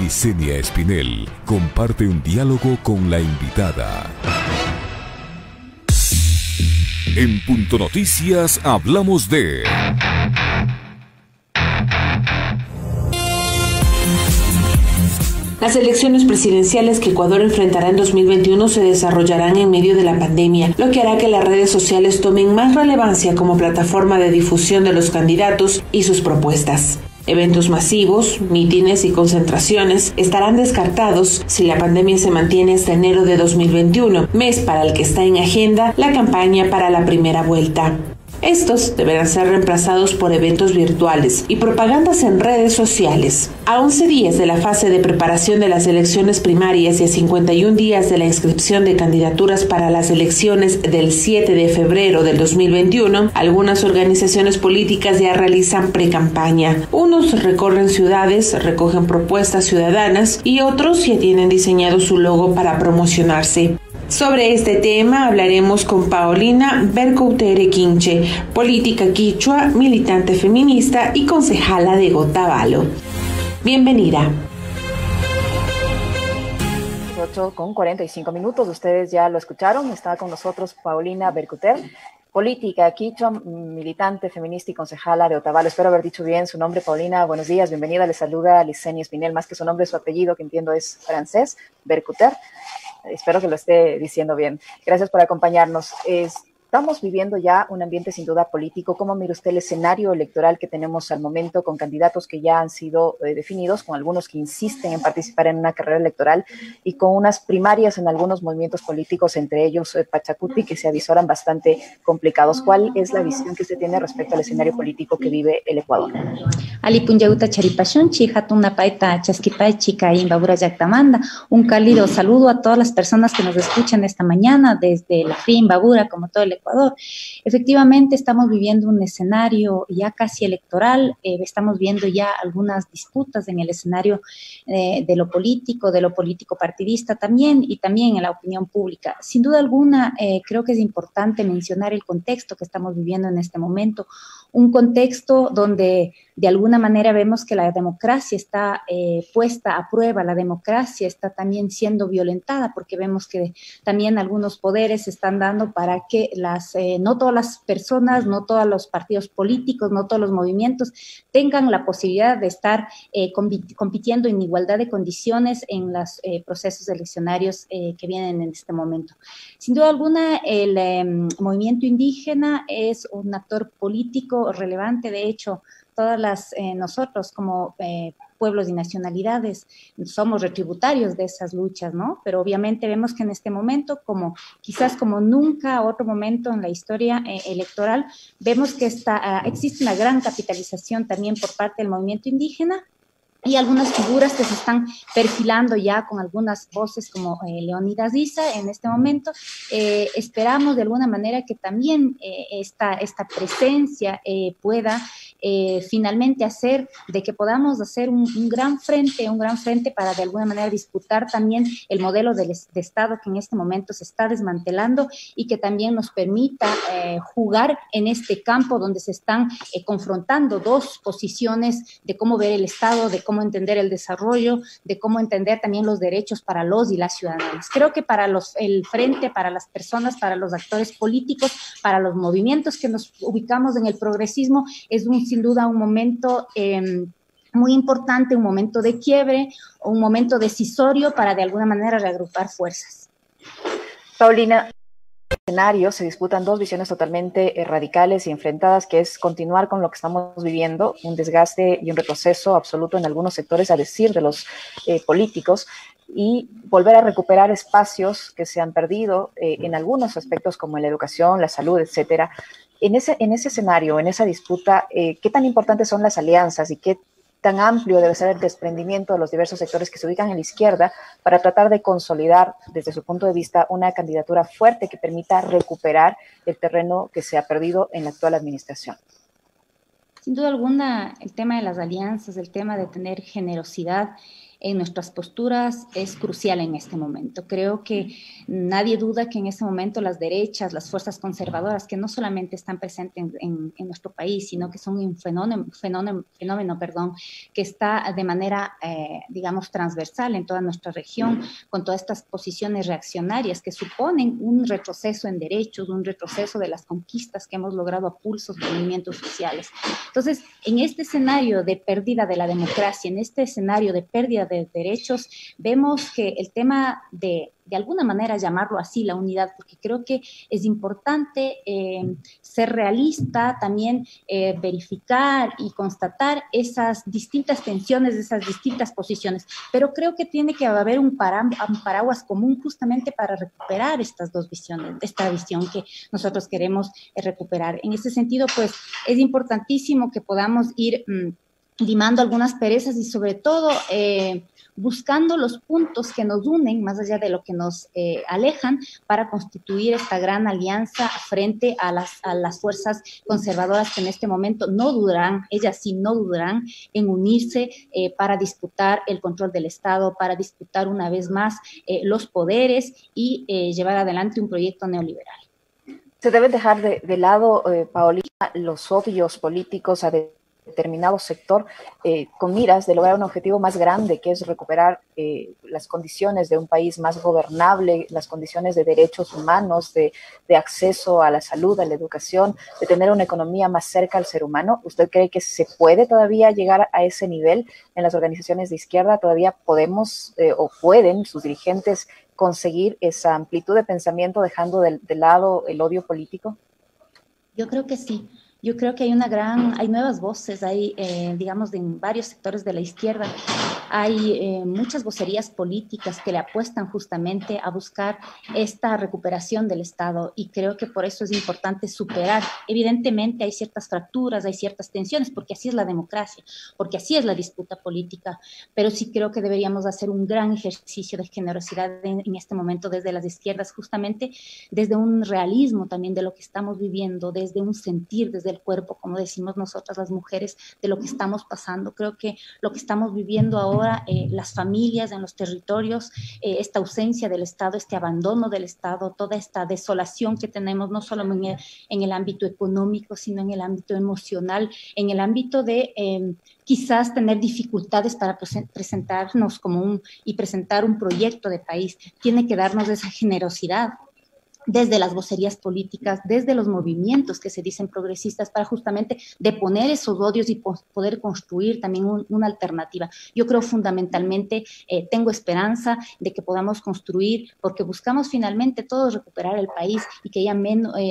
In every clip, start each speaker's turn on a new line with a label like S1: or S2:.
S1: Licenia Espinel comparte un diálogo con la invitada. En Punto Noticias hablamos de...
S2: Las elecciones presidenciales que Ecuador enfrentará en 2021 se desarrollarán en medio de la pandemia, lo que hará que las redes sociales tomen más relevancia como plataforma de difusión de los candidatos y sus propuestas. Eventos masivos, mítines y concentraciones estarán descartados si la pandemia se mantiene hasta enero de 2021, mes para el que está en agenda la campaña para la primera vuelta. Estos deberán ser reemplazados por eventos virtuales y propagandas en redes sociales. A 11 días de la fase de preparación de las elecciones primarias y a 51 días de la inscripción de candidaturas para las elecciones del 7 de febrero del 2021, algunas organizaciones políticas ya realizan precampaña. Unos recorren ciudades, recogen propuestas ciudadanas y otros ya tienen diseñado su logo para promocionarse. Sobre este tema hablaremos con Paulina Bercoutere Quinche, política quichua, militante feminista y concejala de Otavalo. Bienvenida.
S3: 8:45, ustedes ya lo escucharon, está con nosotros Paulina Bercoutere, política quichua, militante feminista y concejala de Otavalo. Espero haber dicho bien su nombre, Paulina. Buenos días, bienvenida. Le saluda Licenia Espinel, más que su nombre, su apellido, que entiendo es francés, Bercoutere. Espero que lo esté diciendo bien. Gracias por acompañarnos. Estamos viviendo ya un ambiente sin duda político. ¿Cómo mira usted el escenario electoral que tenemos al momento con candidatos que ya han sido definidos, con algunos que insisten en participar en una carrera electoral y con unas primarias en algunos movimientos políticos, entre ellos Pachacuti, que se avisoran bastante complicados? ¿Cuál es la visión que usted tiene respecto al escenario político que vive el Ecuador?
S4: Alipunyauta Charipashunchi, Hatuna Paita Chasquipay, Chica Imbabura Yactamanda. Un cálido saludo a todas las personas que nos escuchan esta mañana desde la FRI Imbabura, como todo el Ecuador. Efectivamente, estamos viviendo un escenario ya casi electoral, estamos viendo ya algunas disputas en el escenario de lo político partidista también, y también en la opinión pública. Sin duda alguna, creo que es importante mencionar el contexto que estamos viviendo en este momento, un contexto donde de alguna manera vemos que la democracia está puesta a prueba, la democracia está también siendo violentada, porque vemos que también algunos poderes se están dando para que no todas las personas, no todos los partidos políticos, no todos los movimientos tengan la posibilidad de estar compitiendo en igualdad de condiciones en los procesos eleccionarios que vienen en este momento. Sin duda alguna, el movimiento indígena es un actor político relevante. De hecho, nosotros como pueblos y nacionalidades somos retributarios de esas luchas, ¿no? Pero obviamente vemos que en este momento, quizás como nunca otro momento en la historia electoral, vemos que existe una gran capitalización también por parte del movimiento indígena, y algunas figuras que se están perfilando ya con algunas voces como Leonidas Issa en este momento. Esperamos de alguna manera que también esta presencia pueda finalmente hacer de que podamos hacer un gran frente para de alguna manera disputar también el modelo de Estado que en este momento se está desmantelando, y que también nos permita jugar en este campo donde se están confrontando dos posiciones de cómo ver el Estado, de cómo entender el desarrollo, de cómo entender también los derechos para los y las ciudadanas. Creo que para el frente, para las personas, para los actores políticos, para los movimientos que nos ubicamos en el progresismo, es sin duda un momento muy importante, un momento de quiebre, un momento decisorio para de alguna manera reagrupar fuerzas.
S3: Paulina, escenario se disputan dos visiones totalmente radicales y enfrentadas, que es continuar con lo que estamos viviendo, un desgaste y un retroceso absoluto en algunos sectores, a decir de los políticos, y volver a recuperar espacios que se han perdido en algunos aspectos como en la educación, la salud, etcétera. En ese escenario, en esa disputa, ¿qué tan importantes son las alianzas y qué tan amplio debe ser el desprendimiento de los diversos sectores que se ubican en la izquierda para tratar de consolidar, desde su punto de vista, una candidatura fuerte que permita recuperar el terreno que se ha perdido en la actual administración?
S4: Sin duda alguna, el tema de las alianzas, el tema de tener generosidad, en nuestras posturas es crucial en este momento. Creo que nadie duda que en este momento las derechas, las fuerzas conservadoras, que no solamente están presentes en nuestro país, sino que son un fenómeno, que está de manera, digamos, transversal en toda nuestra región, con todas estas posiciones reaccionarias que suponen un retroceso en derechos, un retroceso de las conquistas que hemos logrado a pulsos de movimientos sociales. Entonces, en este escenario de pérdida de la democracia, en este escenario de pérdida de derechos, vemos que el tema de alguna manera llamarlo así, la unidad, porque creo que es importante ser realista, también verificar y constatar esas distintas tensiones, esas distintas posiciones, pero creo que tiene que haber un paraguas común justamente para recuperar estas dos visiones, esta visión que nosotros queremos recuperar. En ese sentido, pues, es importantísimo que podamos ir limando algunas perezas y sobre todo buscando los puntos que nos unen, más allá de lo que nos alejan, para constituir esta gran alianza frente a las fuerzas conservadoras que en este momento no dudarán, ellas sí no dudarán en unirse para disputar el control del Estado, para disputar una vez más los poderes y llevar adelante un proyecto neoliberal.
S3: Se deben dejar de lado, Paulina, los odios políticos a determinado sector con miras de lograr un objetivo más grande, que es recuperar las condiciones de un país más gobernable, las condiciones de derechos humanos, de acceso a la salud, a la educación, de tener una economía más cerca al ser humano. ¿Usted cree que se puede todavía llegar a ese nivel en las organizaciones de izquierda? ¿Todavía podemos o pueden sus dirigentes conseguir esa amplitud de pensamiento dejando de lado el odio político?
S4: Yo creo que sí. Yo creo que hay nuevas voces, hay, digamos, en varios sectores de la izquierda, hay muchas vocerías políticas que le apuestan justamente a buscar esta recuperación del Estado y creo que por eso es importante superar. Evidentemente hay ciertas fracturas, hay ciertas tensiones, porque así es la democracia, porque así es la disputa política, pero sí creo que deberíamos hacer un gran ejercicio de generosidad en este momento desde las izquierdas, justamente desde un realismo también de lo que estamos viviendo, desde un sentir, desde el cuerpo, como decimos nosotras las mujeres, de lo que estamos pasando. Creo que lo que estamos viviendo ahora, las familias en los territorios, esta ausencia del Estado, este abandono del Estado, toda esta desolación que tenemos, no solo en el ámbito económico, sino en el ámbito emocional, en el ámbito de quizás tener dificultades para presentarnos y presentar un proyecto de país, tiene que darnos esa generosidad desde las vocerías políticas, desde los movimientos que se dicen progresistas, para justamente deponer esos odios y poder construir también una alternativa. Yo creo fundamentalmente, tengo esperanza de que podamos construir, porque buscamos finalmente todos recuperar el país y que haya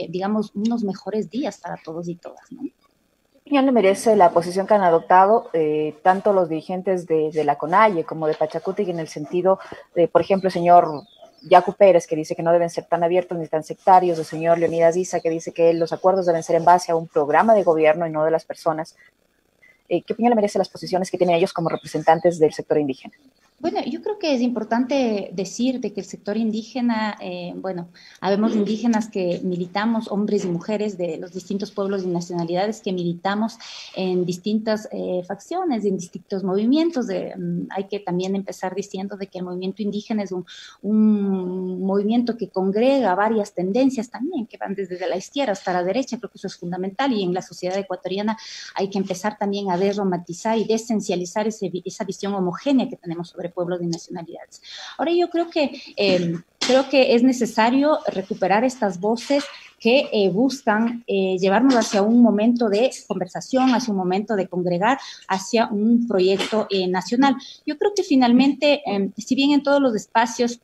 S4: digamos, unos mejores días para todos y todas, ¿no?
S3: ¿Qué opinión le merece la posición que han adoptado tanto los dirigentes de la CONAIE como de Pachacutic en el sentido de, por ejemplo, el señor Yacu Pérez, que dice que no deben ser tan abiertos ni tan sectarios, el señor Leonidas Issa, que dice que los acuerdos deben ser en base a un programa de gobierno y no de las personas? ¿Qué opinión le merece las posiciones que tienen ellos como representantes del sector indígena?
S4: Bueno, yo creo que es importante decir de que el sector indígena, habemos indígenas que militamos, hombres y mujeres de los distintos pueblos y nacionalidades que militamos en distintas facciones, en distintos movimientos. Hay que también empezar diciendo de que el movimiento indígena es un movimiento que congrega varias tendencias también, que van desde la izquierda hasta la derecha. Creo que eso es fundamental y en la sociedad ecuatoriana hay que empezar también a desromantizar y desesencializar esa visión homogénea que tenemos sobre pueblos y nacionalidades. Ahora yo creo que es necesario recuperar estas voces que buscan llevarnos hacia un momento de conversación, hacia un momento de congregar, hacia un proyecto nacional. Yo creo que finalmente, si bien en todos los espacios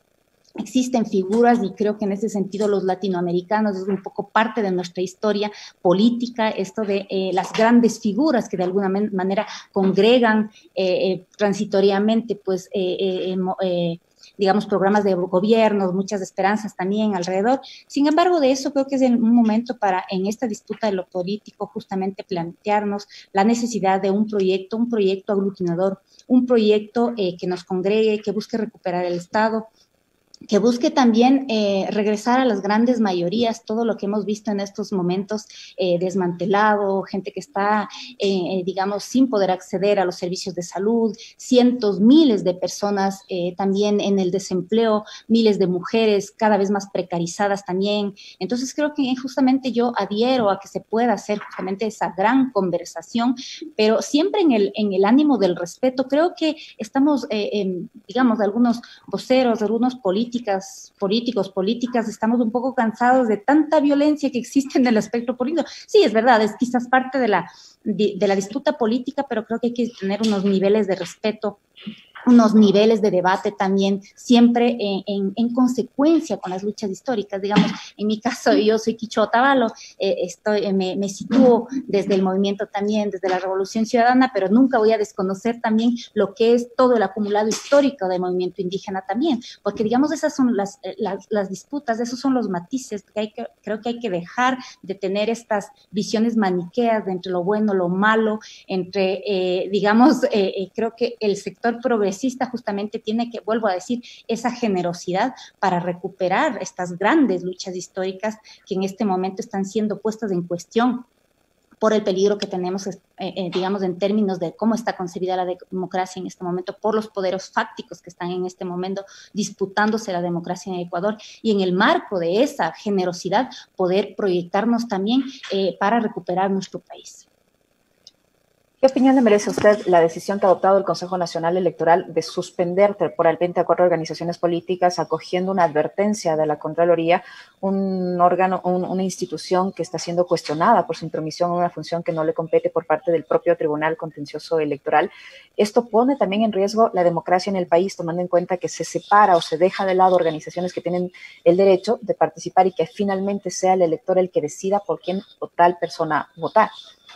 S4: existen figuras, y creo que en ese sentido los latinoamericanos es un poco parte de nuestra historia política, esto de las grandes figuras que de alguna manera congregan transitoriamente, pues, digamos, programas de gobiernos, muchas esperanzas también alrededor. Sin embargo, de eso creo que es un momento para, en esta disputa de lo político, justamente plantearnos la necesidad de un proyecto aglutinador, un proyecto que nos congregue, que busque recuperar el Estado, que busque también regresar a las grandes mayorías, todo lo que hemos visto en estos momentos desmantelado, gente que está, digamos, sin poder acceder a los servicios de salud, cientos, miles de personas también en el desempleo, miles de mujeres cada vez más precarizadas también. Entonces creo que justamente yo adhiero a que se pueda hacer justamente esa gran conversación, pero siempre en el ánimo del respeto. Creo que estamos, digamos, algunos voceros, algunos políticas, estamos un poco cansados de tanta violencia que existe en el espectro político. Sí, es verdad, es quizás parte de la disputa política, pero creo que hay que tener unos niveles de respeto, unos niveles de debate también, siempre en consecuencia con las luchas históricas. Digamos, en mi caso, yo soy Quichua Otavalo, me sitúo desde el movimiento también, desde la Revolución Ciudadana, pero nunca voy a desconocer también lo que es todo el acumulado histórico del movimiento indígena también, porque digamos, esas son las disputas, esos son los matices que creo que hay que dejar de tener estas visiones maniqueas de entre lo bueno, lo malo, entre, digamos, creo que el sector progresista justamente tiene que, vuelvo a decir, esa generosidad para recuperar estas grandes luchas históricas que en este momento están siendo puestas en cuestión por el peligro que tenemos, digamos, en términos de cómo está concebida la democracia en este momento, por los poderes fácticos que están en este momento disputándose la democracia en Ecuador, y en el marco de esa generosidad poder proyectarnos también para recuperar nuestro país.
S3: ¿Qué opinión le merece a usted la decisión que ha adoptado el Consejo Nacional Electoral de suspender temporalmente a 4 organizaciones políticas, acogiendo una advertencia de la Contraloría, un órgano, una institución que está siendo cuestionada por su intromisión en una función que no le compete por parte del propio Tribunal Contencioso Electoral? Esto pone también en riesgo la democracia en el país, tomando en cuenta que se separa o se deja de lado organizaciones que tienen el derecho de participar y que finalmente sea el elector el que decida por quién o tal persona votar.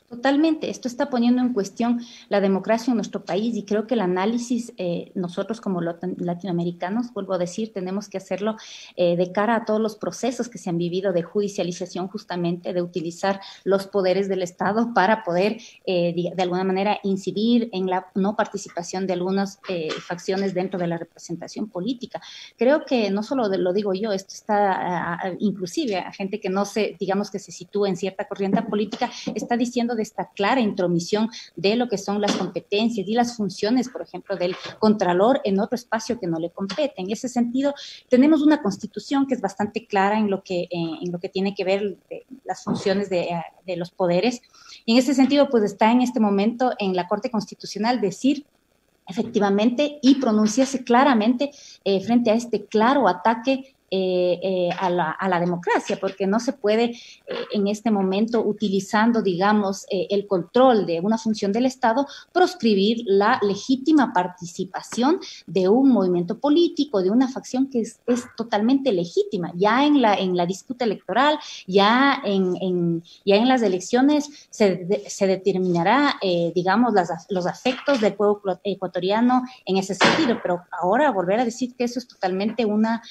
S4: Totalmente, esto está poniendo en cuestión la democracia en nuestro país, y creo que el análisis, nosotros como latinoamericanos, vuelvo a decir, tenemos que hacerlo de cara a todos los procesos que se han vivido de judicialización, justamente de utilizar los poderes del Estado para poder de alguna manera incidir en la no participación de algunas facciones dentro de la representación política. Creo que no solo lo digo yo, esto está inclusive a gente que no se, digamos, que se sitúa en cierta corriente política, está diciendo de esta clara intromisión de lo que son las competencias y las funciones, por ejemplo, del Contralor en otro espacio que no le compete. En ese sentido, tenemos una Constitución que es bastante clara en lo que tiene que ver las funciones de los poderes, y en ese sentido, pues está en este momento en la Corte Constitucional decir efectivamente y pronunciarse claramente frente a este claro ataque a la democracia, porque no se puede en este momento, utilizando, digamos, el control de una función del Estado, proscribir la legítima participación de un movimiento político, de una facción que es totalmente legítima. Ya en la disputa electoral, ya en las elecciones se determinará, digamos, los afectos del pueblo ecuatoriano en ese sentido, pero ahora volver a decir que eso es totalmente una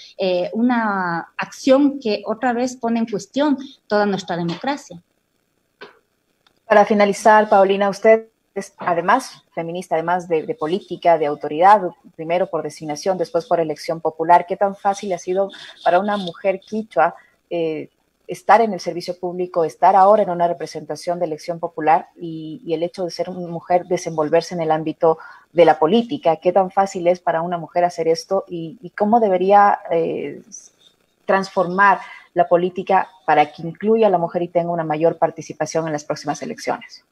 S4: acción que otra vez pone en cuestión toda nuestra democracia.
S3: Para finalizar, Paulina, usted es además feminista, además de política, de autoridad, primero por designación, después por elección popular. ¿Qué tan fácil ha sido para una mujer quichua estar en el servicio público, estar ahora en una representación de elección popular y el hecho de ser una mujer desenvolverse en el ámbito de la política? ¿Qué tan fácil es para una mujer hacer esto y cómo debería transformar la política para que incluya a la mujer y tenga una mayor participación en las próximas elecciones?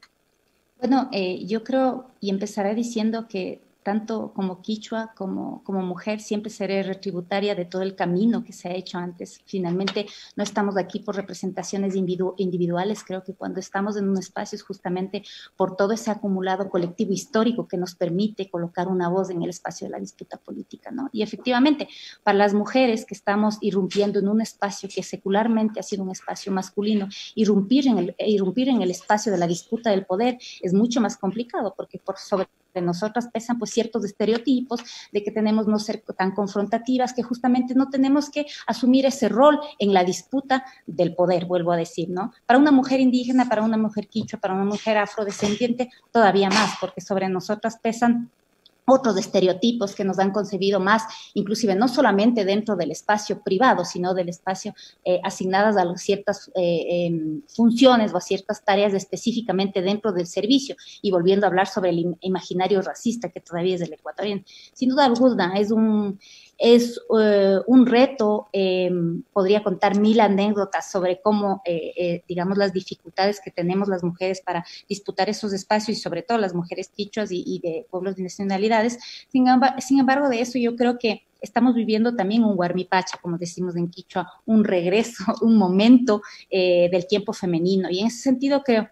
S4: Bueno, yo creo, y empezaré diciendo que tanto como quichua como mujer siempre seré retributaria de todo el camino que se ha hecho antes. Finalmente no estamos aquí por representaciones individuales, creo que cuando estamos en un espacio es justamente por todo ese acumulado colectivo histórico que nos permite colocar una voz en el espacio de la disputa política, ¿no? Y efectivamente, para las mujeres que estamos irrumpiendo en un espacio que secularmente ha sido un espacio masculino, irrumpir en el espacio de la disputa del poder es mucho más complicado, porque sobre nosotras pesan pues ciertos estereotipos de que tenemos no ser tan confrontativas, que justamente no tenemos que asumir ese rol en la disputa del poder, vuelvo a decir, ¿no? Para una mujer indígena, para una mujer quichua, para una mujer afrodescendiente, todavía más, porque sobre nosotras pesan otros estereotipos que nos han concebido más, inclusive no solamente dentro del espacio privado, sino del espacio asignadas a ciertas funciones o a ciertas tareas específicamente dentro del servicio, y volviendo a hablar sobre el imaginario racista que todavía es del ecuatoriano. Sin duda alguna, es un reto. Podría contar 1000 anécdotas sobre cómo, digamos, las dificultades que tenemos las mujeres para disputar esos espacios, y sobre todo las mujeres quichuas y de pueblos de nacionalidades. Sin embargo, de eso yo creo que estamos viviendo también un huarmipacha, como decimos en quichua, un regreso, un momento del tiempo femenino. Y en ese sentido creo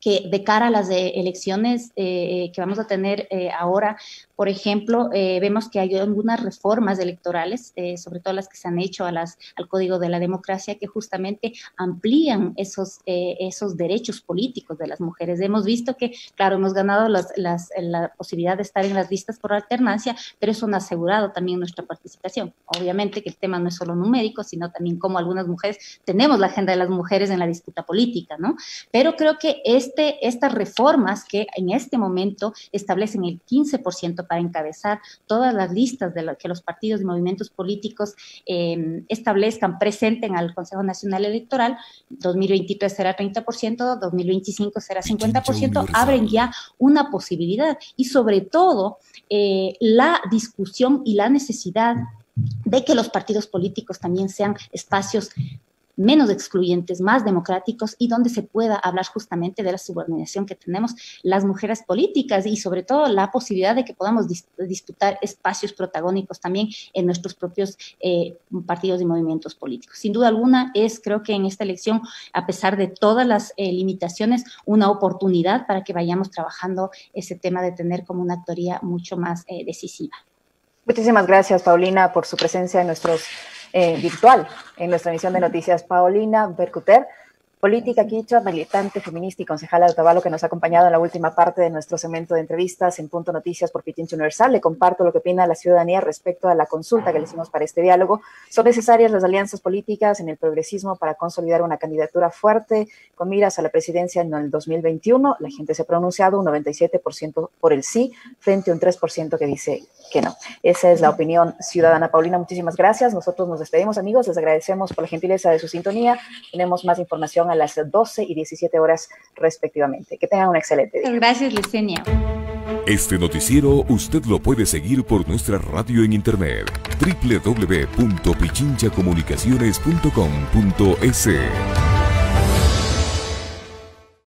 S4: que de cara a las elecciones que vamos a tener ahora, por ejemplo, vemos que hay algunas reformas electorales, sobre todo las que se han hecho al Código de la Democracia, que justamente amplían esos derechos políticos de las mujeres. Hemos visto que, claro, hemos ganado la posibilidad de estar en las listas por alternancia, pero eso no ha asegurado también nuestra participación. Obviamente que el tema no es solo numérico, sino también cómo algunas mujeres tenemos la agenda de las mujeres en la disputa política, ¿no? Pero creo que estas reformas que en este momento establecen el 15% para encabezar todas las listas de que los partidos y movimientos políticos establezcan, presenten al Consejo Nacional Electoral, 2023 será 30%, 2025 será 50%, abren ya una posibilidad, y sobre todo la discusión y la necesidad de que los partidos políticos también sean espacios menos excluyentes, más democráticos, y donde se pueda hablar justamente de la subordinación que tenemos las mujeres políticas, y sobre todo la posibilidad de que podamos disputar espacios protagónicos también en nuestros propios partidos y movimientos políticos. Sin duda alguna creo que en esta elección, a pesar de todas las limitaciones, una oportunidad para que vayamos trabajando ese tema de tener como una actoría mucho más decisiva.
S3: Muchísimas gracias, Paulina, por su presencia en virtual en nuestra emisión de noticias. Paulina Bercuter, política quichua, militante, feminista y concejala de Otavalo, que nos ha acompañado en la última parte de nuestro segmento de entrevistas en Punto Noticias por Pichincha Universal. Le comparto lo que opina la ciudadanía respecto a la consulta que le hicimos para este diálogo. ¿Son necesarias las alianzas políticas en el progresismo para consolidar una candidatura fuerte con miras a la presidencia en el 2021? La gente se ha pronunciado un 97% por el sí, frente a un 3% que dice que no. Esa es la opinión ciudadana. Paulina, muchísimas gracias. Nosotros nos despedimos, amigos. Les agradecemos por la gentileza de su sintonía. Tenemos más información a las 12 y 17 horas respectivamente. Que tengan un excelente día.
S4: Gracias, Licenia.
S1: Este noticiero usted lo puede seguir por nuestra radio en internet www.pichinchacomunicaciones.com.es.